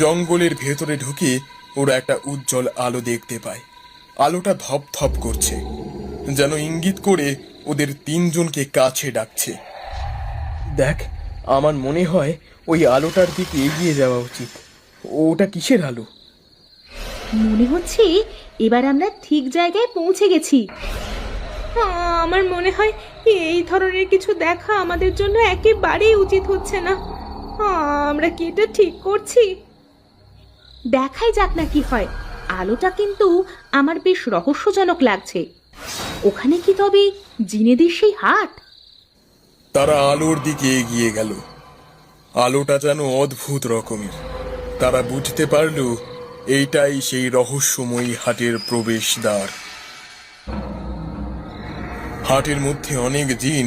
জঙ্গলের ভেতরে ঢুকে ওরা একটা উজ্জ্বল আলো দেখতে পায়। আলোটা ধপ ধপ করছে, যেন ইঙ্গিত করে ওদের তিনজনকে কাছে ডাকছে। দেখ, আমার মনে হয় ওই আলোটার দিকে এগিয়ে যাওয়া উচিত। ওটা কিসের আলো? মনে হচ্ছে এবার আমরা ঠিক জায়গায় পৌঁছে গেছি। আমার মনে হয় এই ধরনের কিছু দেখা আমাদের জন্য একেবারেই উচিত হচ্ছে না। আমরা কি এটা ঠিক করছি? দেখাই যাক না কি হয়। আলোটা কিন্তু আমার বেশ রহস্যজনক লাগছে। ওখানে কি তবে জিনেদের সেই হাট? তারা আলোর দিকে এগিয়ে গেল। আলোটা যেন অদ্ভুত রকমের। তারা বুঝতে পারল এইটাই সেই রহস্যময়ী হাটের প্রবেশদ্বার। হাটের মধ্যে অনেক জিন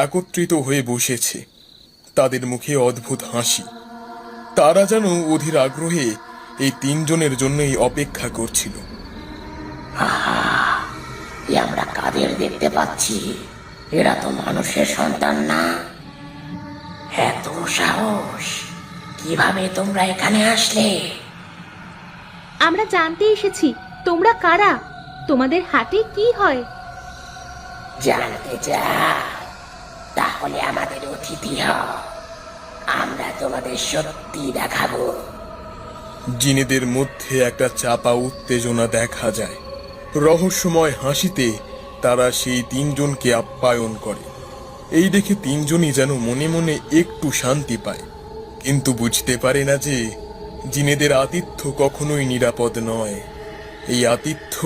একত্রিত হয়ে বসেছে, তাদের মুখে অদ্ভুত হাসি। তারা যেন অধীর আগ্রহে এই তিনজনের জন্যই অপেক্ষা করছিল। আমরা কাদের দেখতে পাচ্ছি? এরা তো মানুষের সন্তান না। এত সাহস! কিভাবে তোমরা এখানে আসলে? আমরা জানতে এসেছি তোমরা কারা, তোমাদের হাটে কি হয়। জানতে চাও? তাহলে আমাদের অতিথি হও, আমরা তোমাদের সত্যি দেখাবো। জিনেদের মধ্যে একটা চাপা উত্তেজনা দেখা যায়। রহস্যময় হাসিতে তারা সেই তিনজনকে আপ্যায়ন করে। এই দেখে তিনজনই যেন মনে মনে একটু শান্তি পায়, কিন্তু বুঝতে পারে না যে জিনেদের আতিথ্য কখনোই নিরাপদ নয়। এই আতিথ্য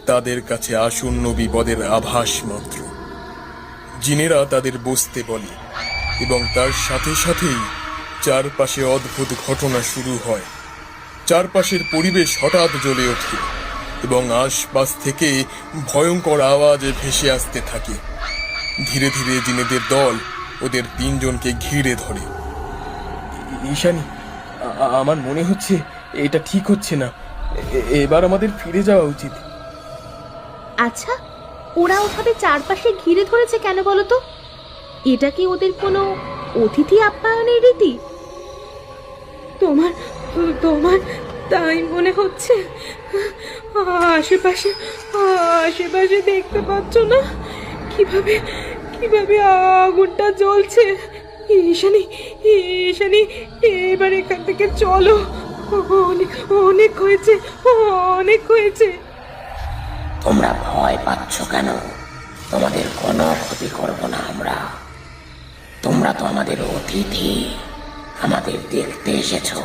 তাদের কাছে আসন্ন বিপদের আভাস মাত্র। জিনেরা তাদের বসতে বলে এবং তার সাথে সাথেই চারপাশে অদ্ভুত ঘটনা শুরু হয়। চারপাশের পরিবেশ হঠাৎ জ্বলে ওঠে এবং আশপাশ থেকে ভয়ঙ্কর আওয়াজ ভেসে আসতে থাকে। ধীরে ধীরে জিনেদের দল ওদের তিনজনকে ঘিরে ধরে। ঈশানী, আমার মনে হচ্ছে এটা ঠিক হচ্ছে না। এবার আমাদের ফিরে যাওয়া উচিত। আচ্ছা, ওরা ওভাবে চারপাশে ঘিরে ধরেছে কেন বলো তো? এটা কি ওদের কোনো অতিথি আপ্যায়নের রীতি? তোমার তোমার তাই মনে হচ্ছে? আশেপাশে আশেপাশে দেখতে পাচ্ছ না কিভাবে কিভাবে আগুনটা জ্বলছে? ঈশানী, ঈশানী, এবার এখান থেকে চলো। অনেক অনেক হয়েছে, অনেক হয়েছে। তোমরা ভয় পাচ্ছ কেন? তোমাদের কোনো ক্ষতি করব না আমরা। তোমরা তো আমাদের অতিথি, আমাদের দেখতে এসেছো।